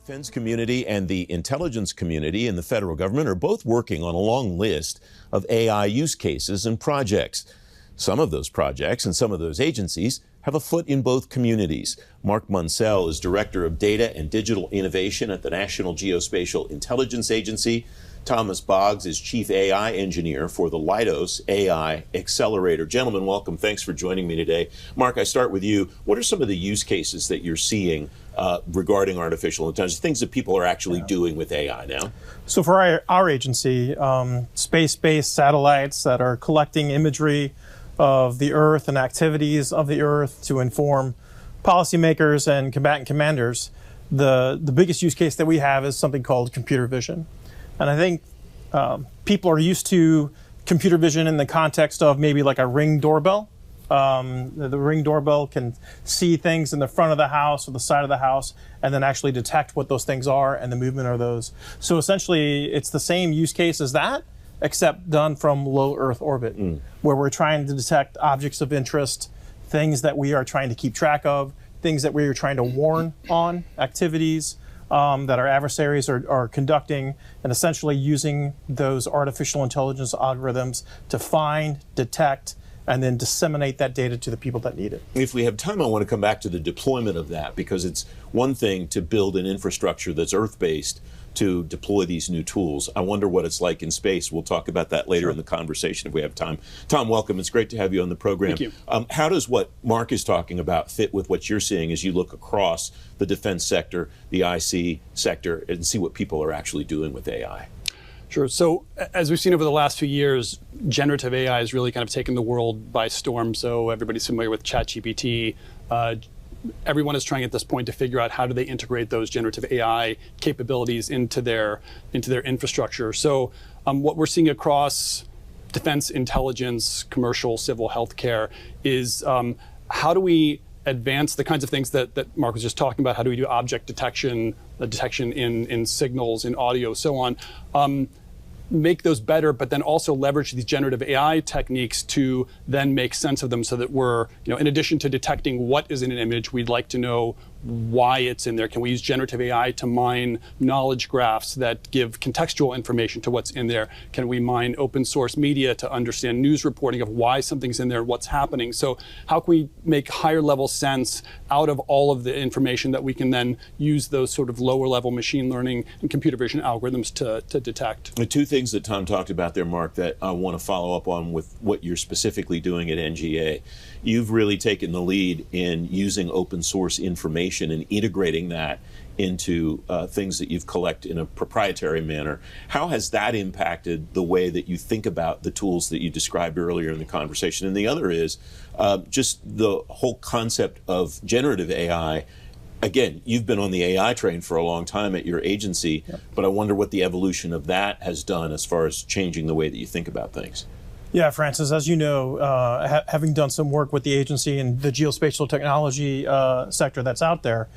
defense community and the intelligence community in the federal government are both working on a long list of AI use cases and projects. Some of those projects and some of those agencies have a foot in both communities. Mark Munsell is Director of Data and Digital Innovation at the National Geospatial Intelligence Agency. Thomas Boggs is Chief AI Engineer for the Leidos AI Accelerator. Gentlemen, welcome. Thanks for joining me today. Mark, I start with you. What are some of the use cases that you're seeing regarding artificial intelligence, things that people are actually doing with AI now? So for our agency, space-based satellites that are collecting imagery of the Earth and activities of the Earth to inform policymakers and combatant commanders, the biggest use case that we have is something called computer vision. And I think people are used to computer vision in the context of maybe like a Ring doorbell. The Ring doorbell can see things in the front of the house or the side of the house and then actually detect what those things are and the movement of those. So essentially, it's the same use case as that, except done from low Earth orbit, where we're trying to detect objects of interest, things that we are trying to keep track of, things that we are trying to warn on, activities that our adversaries are conducting, and essentially using those artificial intelligence algorithms to find, detect, and then disseminate that data to the people that need it. If we have time, I want to come back to the deployment of that, because it's one thing to build an infrastructure that's Earth-based to deploy these new tools. I wonder what it's like in space. We'll talk about that later in the conversation if we have time. Tom, welcome. It's great to have you on the program. Thank you. How does what Mark is talking about fit with what you're seeing as you look across the defense sector, the IC sector, and see what people are actually doing with AI? Sure. So as we've seen over the last few years, generative AI has really kind of taken the world by storm. So everybody's familiar with ChatGPT. Everyone is trying at this point to figure out how do they integrate those generative AI capabilities into their infrastructure. So what we're seeing across defense, intelligence, commercial, civil, healthcare is how do we advance the kinds of things that Mark was just talking about? How do we do object detection, detection in signals, in audio, so on? Make those better, but then also leverage these generative AI techniques to then make sense of them so that we're, in addition to detecting what is in an image, we'd like to know why it's in there. Can we use generative AI to mine knowledge graphs that give contextual information to what's in there? Can we mine open source media to understand news reporting of why something's in there, what's happening? So how can we make higher level sense out of all of the information that we can then use those sort of lower level machine learning and computer vision algorithms to detect? The two things that Tom talked about there, Mark, that I want to follow up on with what you're specifically doing at NGA. You've really taken the lead in using open source information and integrating that into things that you've collected in a proprietary manner. How has that impacted the way that you think about the tools that you described earlier in the conversation? And the other is just the whole concept of generative AI. Again, you've been on the AI train for a long time at your agency, but I wonder what the evolution of that has done as far as changing the way that you think about things. Yeah, Francis, as you know, having done some work with the agency and the geospatial technology sector that's out there,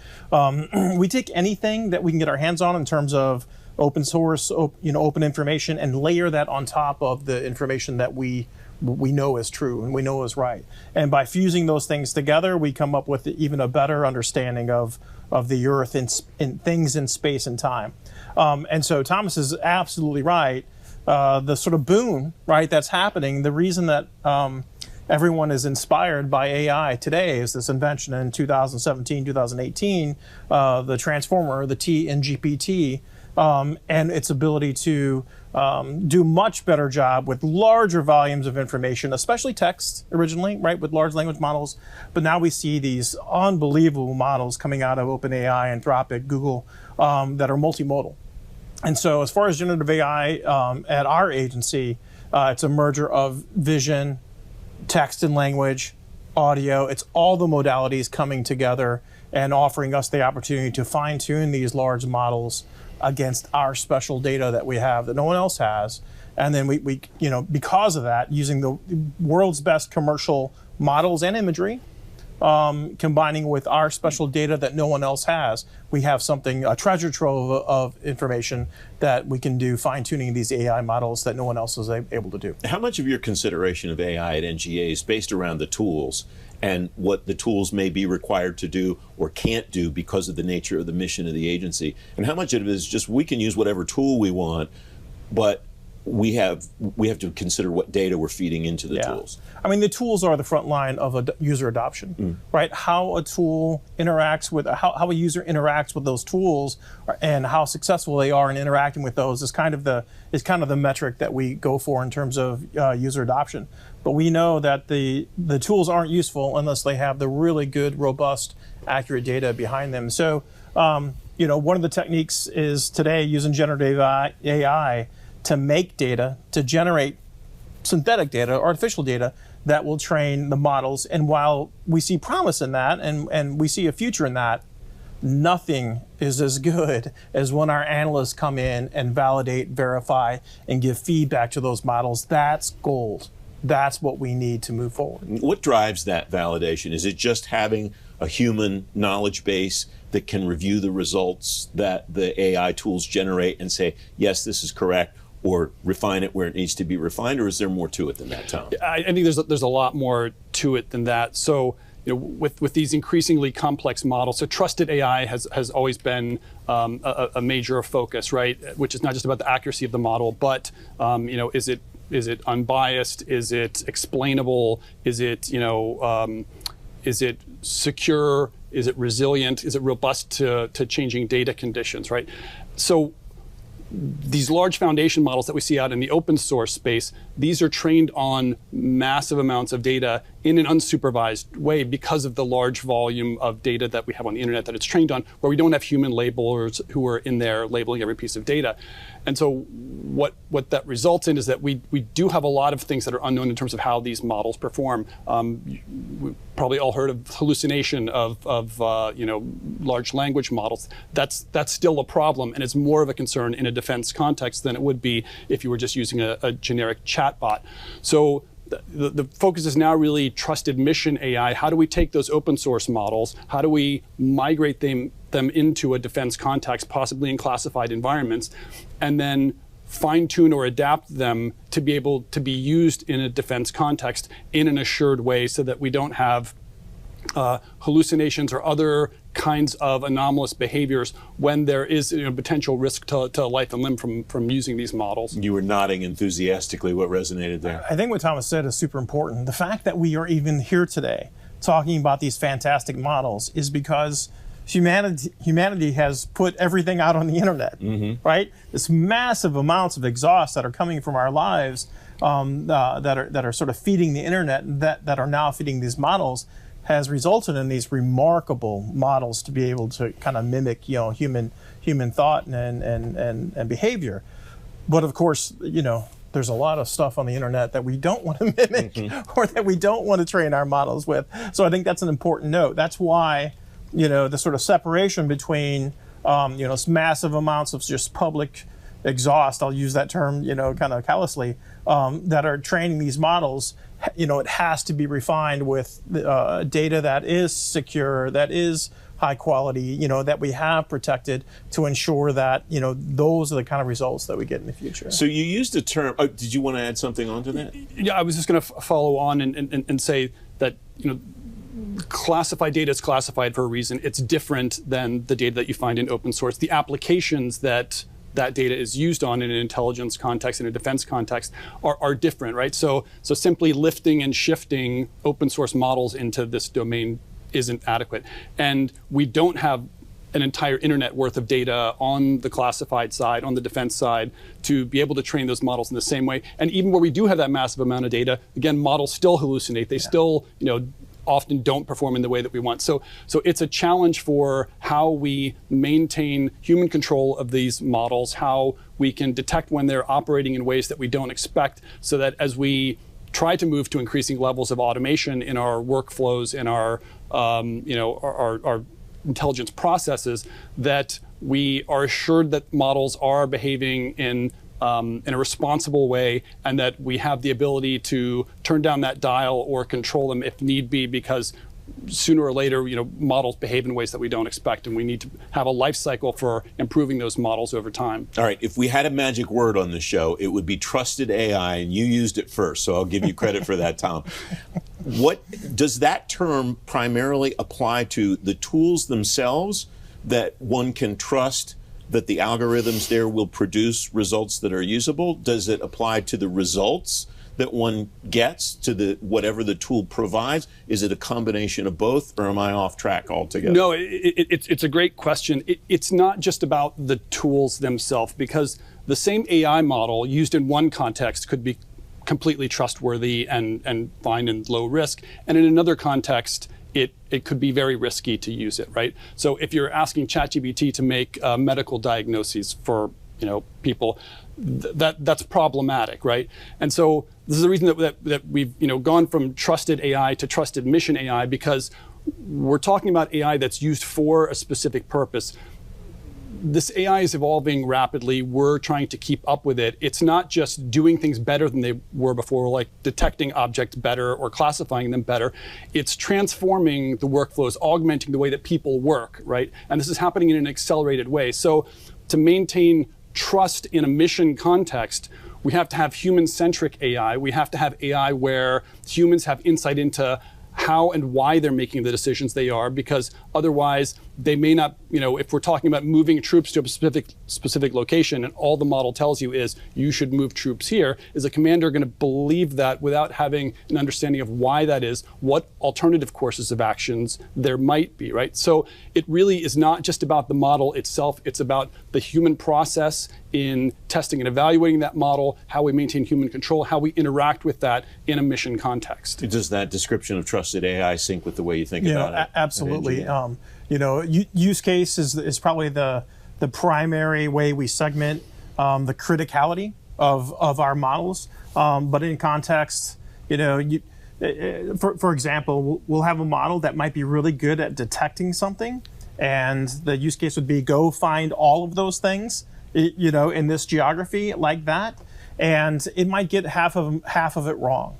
we take anything that we can get our hands on in terms of open source, open information, and layer that on top of the information that we know is true and we know is right. And by fusing those things together, we come up with even a better understanding of the Earth and things in space and time. And so Thomas is absolutely right. The sort of boom, right, that's happening, the reason that everyone is inspired by AI today is this invention in 2017, 2018, the transformer, the T in GPT, and its ability to do much better job with larger volumes of information, especially text originally, right, with large language models. But now we see these unbelievable models coming out of OpenAI, Anthropic, Google, that are multimodal. And so as far as generative AI at our agency, it's a merger of vision, text and language, audio. It's all the modalities coming together and offering us the opportunity to fine-tune these large models against our special data that we have that no one else has. And then we because of that, using the world's best commercial models and imagery, combining with our special data that no one else has, we have something, a treasure trove of information that we can do fine-tuning these AI models that no one else is able to do. How much of your consideration of AI at NGA is based around the tools and what the tools may be required to do or can't do because of the nature of the mission of the agency? And how much of it is just we can use whatever tool we want, but we have to consider what data we're feeding into the tools? I mean, the tools are the front line of user adoption, right? How a tool interacts with, how a user interacts with those tools and how successful they are in interacting with those is kind of the metric that we go for in terms of user adoption. But we know that the tools aren't useful unless they have the really good, robust, accurate data behind them. So, one of the techniques is today using generative AI to make data, to generate synthetic data, artificial data, that will train the models. And while we see promise in that, and we see a future in that, nothing is as good as when our analysts come in and validate, verify, and give feedback to those models. That's gold. That's what we need to move forward. What drives that validation? Is it just having a human knowledge base that can review the results that the AI tools generate and say, yes, this is correct, or refine it where it needs to be refined, or is there more to it than that, Tom? I think there's a lot more to it than that. So, with these increasingly complex models, so trusted AI has always been a major focus, right? Which is not just about the accuracy of the model, but is it unbiased? Is it explainable? Is it secure? Is it resilient? Is it robust to changing data conditions, right? So these large foundation models that we see out in the open source space, these are trained on massive amounts of data in an unsupervised way because of the large volume of data that we have on the internet that it's trained on, where we don't have human labelers who are in there labeling every piece of data. And so what that results in is that we do have a lot of things that are unknown in terms of how these models perform. We probably all heard of hallucination of large language models. That's still a problem, and it's more of a concern in a defense context than it would be if you were just using a generic chatbot. So the focus is now really trusted mission AI. How do we take those open source models? How do we migrate them into a defense context, possibly in classified environments, and then fine-tune or adapt them to be able to be used in a defense context in an assured way so that we don't have hallucinations or other kinds of anomalous behaviors when there is potential risk to life and limb from using these models. You were nodding enthusiastically. What resonated there? I think what Thomas said is super important. The fact that we are even here today talking about these fantastic models is because humanity has put everything out on the internet, right? This massive amounts of exhaust that are coming from our lives that are sort of feeding the internet, that are now feeding these models, has resulted in these remarkable models to be able to kind of mimic, human thought and behavior. But of course, there's a lot of stuff on the internet that we don't want to mimic or that we don't want to train our models with. So I think that's an important note. That's why, the sort of separation between, massive amounts of just public exhaust, I'll use that term, kind of callously, that are training these models. It has to be refined with data that is secure, that is high quality, that we have protected to ensure that, those are the kind of results that we get in the future. So you used a term, did you want to add something onto that? Yeah, I was just going to follow on and say that, classified data is classified for a reason. It's different than the data that you find in open source. The applications that data is used on in an intelligence context, in a defense context, are different, right? So simply lifting and shifting open source models into this domain isn't adequate. And we don't have an entire internet worth of data on the classified side, on the defense side, to be able to train those models in the same way. And even where we do have that massive amount of data, again, models still hallucinate. They still, often don't perform in the way that we want. So it's a challenge for how we maintain human control of these models, how we can detect when they're operating in ways that we don't expect, so that as we try to move to increasing levels of automation in our workflows, in our our intelligence processes, that we are assured that models are behaving in a responsible way, and that we have the ability to turn down that dial or control them if need be, because sooner or later, models behave in ways that we don't expect, and we need to have a life cycle for improving those models over time. All right, if we had a magic word on the show, it would be trusted AI, and you used it first, so I'll give you credit for that, Tom. What does that term primarily apply to? The tools themselves that one can trust that the algorithms there will produce results that are usable? Does it apply to the results that one gets, to the whatever the tool provides? Is it a combination of both, or am I off track altogether? No, it's a great question. It's not just about the tools themselves, because the same AI model used in one context could be completely trustworthy and fine and low risk, and in another context, it could be very risky to use it, right? So if you're asking ChatGPT to make medical diagnoses for people, that's problematic, right? And so this is the reason that we've gone from trusted AI to trusted mission AI, because we're talking about AI that's used for a specific purpose. This AI is evolving rapidly. We're trying to keep up with it. It's not just doing things better than they were before, like detecting objects better or classifying them better. It's transforming the workflows, augmenting the way that people work, right? And this is happening in an accelerated way. So to maintain trust in a mission context, we have to have human-centric AI. We have to have AI where humans have insight into how and why they're making the decisions they are, because otherwise they may not, if we're talking about moving troops to a specific location and all the model tells you is you should move troops here, is a commander going to believe that without having an understanding of why that is, what alternative courses of actions there might be, right? So it really is not just about the model itself, it's about the human process in testing and evaluating that model, how we maintain human control, how we interact with that in a mission context. Does that description of trusted AI sync with the way you think about it? Absolutely. Use case is probably the primary way we segment the criticality of our models. But in context, for example, we'll have a model that might be really good at detecting something, and the use case would be go find all of those things, in this geography like that, and it might get half of it wrong.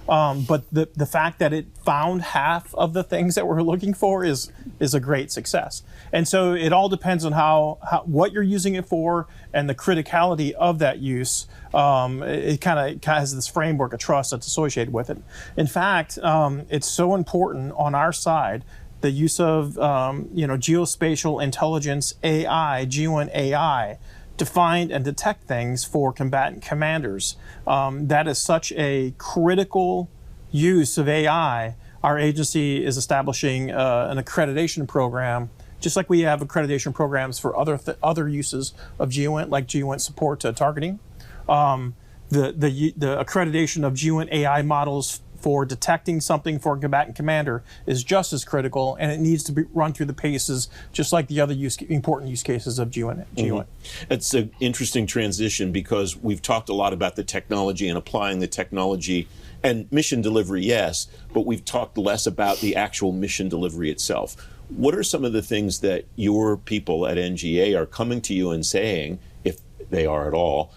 But the fact that it found half of the things that we're looking for is a great success. And so it all depends on how what you're using it for and the criticality of that use. It kind of has this framework of trust that's associated with it. In fact, it's so important on our side, the use of geospatial intelligence AI, G1 AI, to find and detect things for combatant commanders. That is such a critical use of AI. Our agency is establishing an accreditation program, just like we have accreditation programs for other uses of GWINT, like GWINT support to targeting. The accreditation of GWINT AI models for detecting something for a combatant commander is just as critical, and it needs to be run through the paces just like the other important use cases of GWINT. Mm-hmm. It's an interesting transition, because we've talked a lot about the technology and applying the technology and mission delivery, yes, but we've talked less about the actual mission delivery itself. What are some of the things that your people at NGA are coming to you and saying, if they are at all?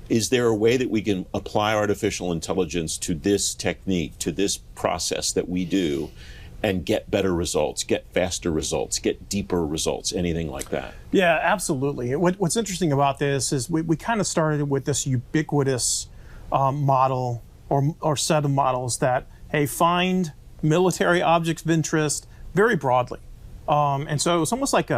Is there a way that we can apply artificial intelligence to this technique, to this process that we do, and get better results, get faster results, get deeper results, anything like that? Yeah, absolutely. What's interesting about this is we kind of started with this ubiquitous model or set of models that, hey, find military objects of interest very broadly. And so it's almost like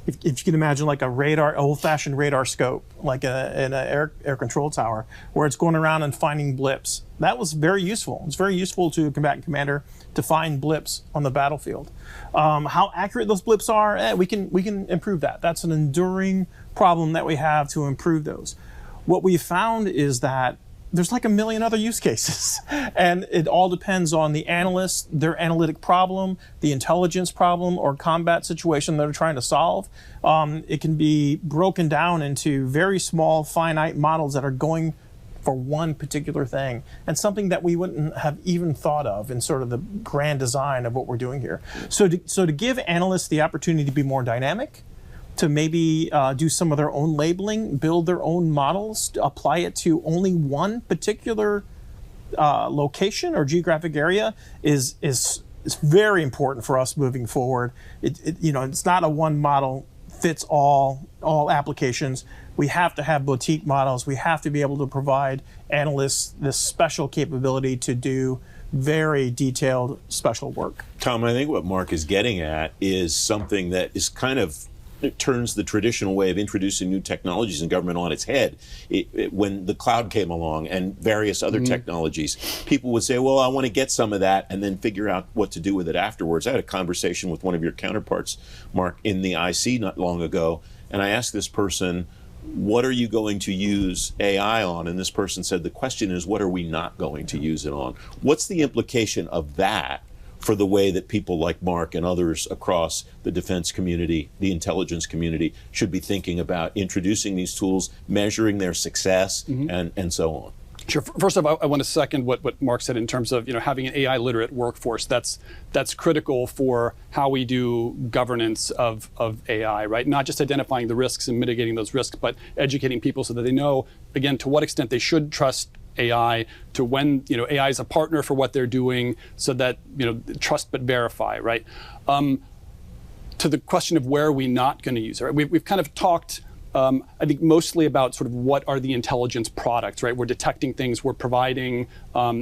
if you can imagine like a radar, old-fashioned radar scope, like in an air control tower, where it's going around and finding blips. That was very useful. It's very useful to a combatant commander to find blips on the battlefield. How accurate those blips are, we can improve that. That's an enduring problem that we have to improve those. What we found is that there's like a million other use cases, and it all depends on the analyst, their analytic problem, the intelligence problem, or combat situation they're trying to solve. It can be broken down into very small, finite models that are going for one particular thing, and something that we wouldn't have even thought of in sort of the grand design of what we're doing here. So to give analysts the opportunity to be more dynamic, to maybe do some of their own labeling, build their own models, apply it to only one particular location or geographic area is is very important for us moving forward. It's not a one model fits all applications. We have to have boutique models. We have to be able to provide analysts this special capability to do very detailed special work. Tom, I think what Mark is getting at is something that is kind of, it turns the traditional way of introducing new technologies in government on its head. When the cloud came along and various other technologies, people would say, well, I want to get some of that and then figure out what to do with it afterwards. I had a conversation with one of your counterparts, Mark, in the IC not long ago, and I asked this person, what are you going to use AI on? And this person said, the question is, what are we not going to use it on? What's the implication of that for the way that people like Mark and others across the defense community, the intelligence community, should be thinking about introducing these tools, measuring their success, and so on? Sure. First off, I want to second what Mark said in terms of having an AI literate workforce. That's critical for how we do governance of AI, right? Not just identifying the risks and mitigating those risks, but educating people so that they know, again, to what extent they should trust AI, to when AI is a partner for what they're doing, so that trust but verify, right? To the question of where are we not going to use it, right? We've kind of talked. I think mostly about sort of what are the intelligence products, right? We're detecting things, we're providing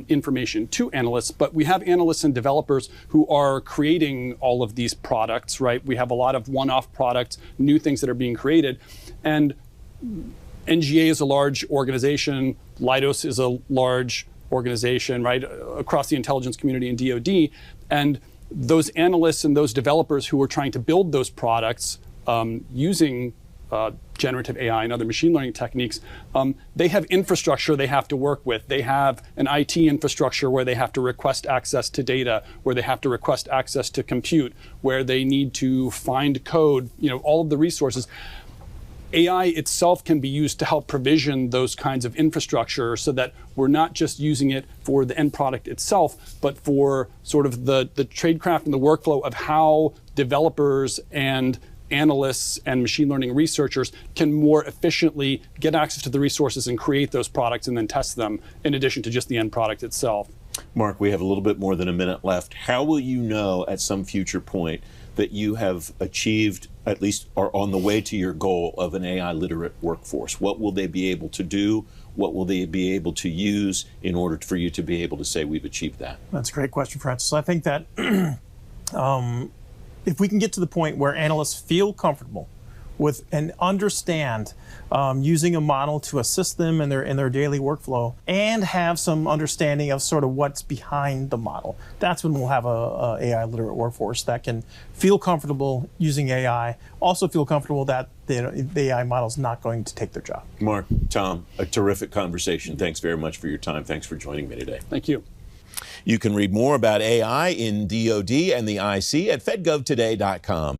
information to analysts, but we have analysts and developers who are creating all of these products, right? We have a lot of one-off products, new things that are being created. And NGA is a large organization, Leidos is a large organization, right? Across the intelligence community and DoD. And those analysts and those developers who are trying to build those products using generative AI and other machine learning techniques, they have infrastructure they have to work with. They have an IT infrastructure where they have to request access to data, where they have to request access to compute, where they need to find code, all of the resources. AI itself can be used to help provision those kinds of infrastructure so that we're not just using it for the end product itself, but for sort of the tradecraft and the workflow of how developers and analysts and machine learning researchers can more efficiently get access to the resources and create those products and then test them, in addition to just the end product itself. Mark, we have a little bit more than a minute left. How will you know at some future point that you have achieved, at least are on the way to your goal of an AI literate workforce? What will they be able to do? What will they be able to use in order for you to be able to say we've achieved that? That's a great question, Francis. I think that if we can get to the point where analysts feel comfortable with and understand using a model to assist them in their daily workflow, and have some understanding of sort of what's behind the model, that's when we'll have a AI literate workforce that can feel comfortable using AI, also feel comfortable that the AI model is not going to take their job. Mark, Tom, a terrific conversation. Thanks very much for your time. Thanks for joining me today. Thank you. You can read more about AI in DoD and the IC at fedgovtoday.com.